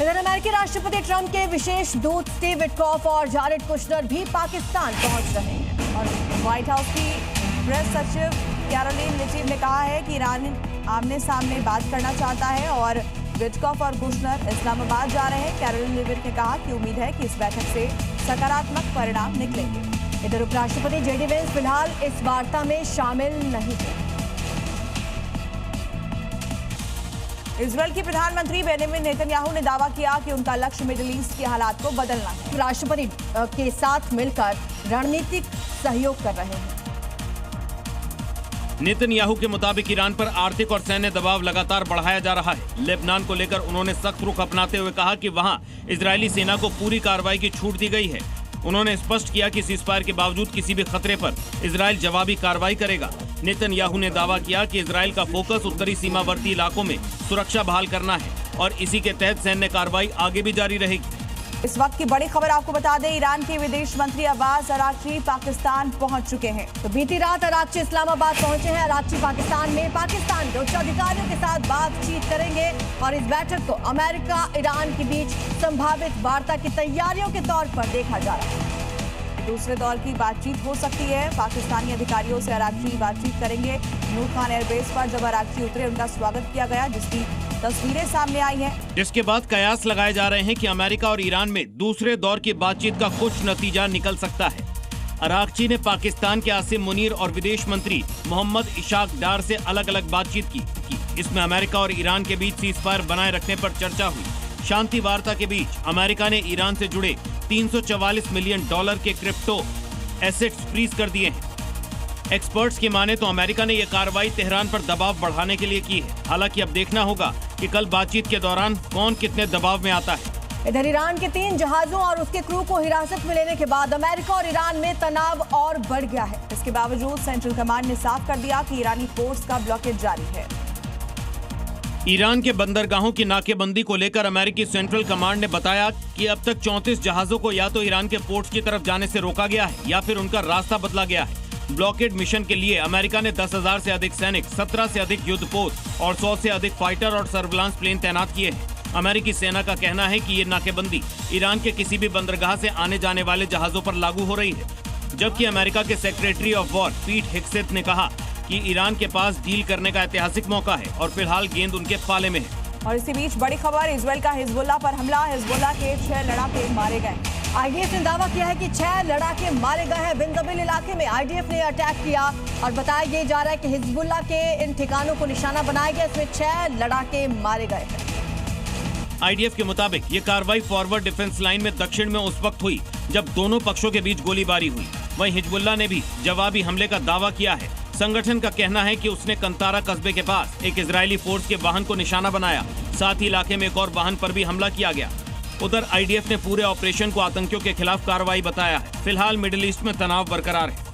इधर अमेरिकी राष्ट्रपति ट्रंप के विशेष दूत स्टीव विटकॉफ और जारेड कुशनर भी पाकिस्तान पहुंच रहे हैं। और व्हाइट हाउस की प्रेस सचिव कैरोलिन लिचिव ने कहा है कि ईरान आमने सामने बात करना चाहता है और विटकॉफ और कुशनर इस्लामाबाद जा रहे हैं। कैरोलिन लिचिव ने कहा कि उम्मीद है कि इस बैठक से सकारात्मक परिणाम निकलेंगे। इधर उपराष्ट्रपति जेडी वेंस फिलहाल इस वार्ता में शामिल नहीं है। इजरायल के प्रधानमंत्री बेंजामिन नेतन्याहू ने दावा किया कि उनका लक्ष्य मिडिल ईस्ट के हालात को बदलना है। राष्ट्रपति के साथ मिलकर रणनीतिक सहयोग कर रहे हैं। नेतन्याहू के मुताबिक ईरान पर आर्थिक और सैन्य दबाव लगातार बढ़ाया जा रहा है। लेबनान को लेकर उन्होंने सख्त रुख अपनाते हुए कहा कि वहां इजरायली सेना को पूरी कार्रवाई की छूट दी गई है। उन्होंने स्पष्ट किया कि सीजफायर के बावजूद किसी भी खतरे पर इजरायल जवाबी कार्रवाई करेगा। नेतन्याहू ने दावा किया कि इजरायल का फोकस उत्तरी सीमावर्ती इलाकों में सुरक्षा बहाल करना है और इसी के तहत सैन्य कार्रवाई आगे भी जारी रहेगी। इस वक्त की बड़ी खबर आपको बता दें, ईरान के विदेश मंत्री अब्बास अराक्ची पाकिस्तान पहुंच चुके हैं। तो बीती रात अराक्ची इस्लामाबाद पहुंचे हैं। अराक्ची पाकिस्तान में पाकिस्तान के उच्च अधिकारियों के साथ बातचीत करेंगे और इस बैठक को अमेरिका ईरान के बीच संभावित वार्ता की तैयारियों के तौर पर देखा जा रहा है। दूसरे दौर की बातचीत हो सकती है। पाकिस्तानी अधिकारियों से अराक्ची बातचीत करेंगे। नूर खान एयरबेस पर जब अराक्ची उतरे उनका स्वागत किया गया, जिसकी तस्वीरें सामने आई हैं। जिसके बाद कयास लगाए जा रहे हैं कि अमेरिका और ईरान में दूसरे दौर की बातचीत का कुछ नतीजा निकल सकता है। अराक्ची ने पाकिस्तान के आसिम मुनीर और विदेश मंत्री मोहम्मद इशाक डार से अलग अलग बातचीत की। इसमें अमेरिका और ईरान के बीच सीजफायर बनाए रखने पर चर्चा हुई। शांति वार्ता के बीच अमेरिका ने ईरान से जुड़े 344 मिलियन डॉलर के क्रिप्टो एसेट्स फ्रीज कर दिए हैं। एक्सपर्ट्स की माने तो अमेरिका ने यह कार्रवाई तेहरान पर दबाव बढ़ाने के लिए की है। हालांकि अब देखना होगा कि कल बातचीत के दौरान कौन कितने दबाव में आता है। इधर ईरान के 3 जहाजों और उसके क्रू को हिरासत में लेने के बाद अमेरिका और ईरान में तनाव और बढ़ गया है। इसके बावजूद सेंट्रल कमांड ने साफ कर दिया कि ईरानी फोर्स का ब्लॉकेज जारी है। ईरान के बंदरगाहों की नाकेबंदी को लेकर अमेरिकी सेंट्रल कमांड ने बताया कि अब तक 34 जहाजों को या तो ईरान के पोर्ट्स की तरफ जाने से रोका गया है या फिर उनका रास्ता बदला गया है। ब्लॉकेड मिशन के लिए अमेरिका ने 10,000 से अधिक सैनिक, 17 से अधिक युद्धपोत और 100 से अधिक फाइटर और सर्विलांस प्लेन तैनात किए हैं। अमेरिकी सेना का कहना है कि ये नाकेबंदी ईरान के किसी भी बंदरगाह से आने जाने वाले जहाजों पर लागू हो रही है। जबकि अमेरिका के सेक्रेटरी ऑफ वॉर पीट हेग्सेथ ने कहा कि ईरान के पास डील करने का ऐतिहासिक मौका है और फिलहाल गेंद उनके पाले में है। और इसी बीच बड़ी खबर, इजरायल का हिजबुल्लाह पर हमला। हिजबुल्लाह के 6 लड़ाके मारे गए। आईडीएफ ने दावा किया है कि 6 लड़ाके मारे गए हैं। बिंदबिल इलाके में आईडीएफ ने अटैक किया और बताया ये जा रहा है कि हिजबुल्लाह के इन ठिकानों को निशाना बनाया गया। इसमें 6 लड़ाके मारे गए हैं। आईडीएफ के मुताबिक ये कार्रवाई फॉरवर्ड डिफेंस लाइन में दक्षिण में उस वक्त हुई जब दोनों पक्षों के बीच गोलीबारी हुई। वहीं हिजबुल्लाह ने भी जवाबी हमले का दावा किया है। संगठन का कहना है कि उसने कंतारा कस्बे के पास एक इजरायली फोर्स के वाहन को निशाना बनाया। साथ ही इलाके में एक और वाहन पर भी हमला किया गया। उधर आईडीएफ ने पूरे ऑपरेशन को आतंकियों के खिलाफ कार्रवाई बताया है। फिलहाल मिडिल ईस्ट में तनाव बरकरार है।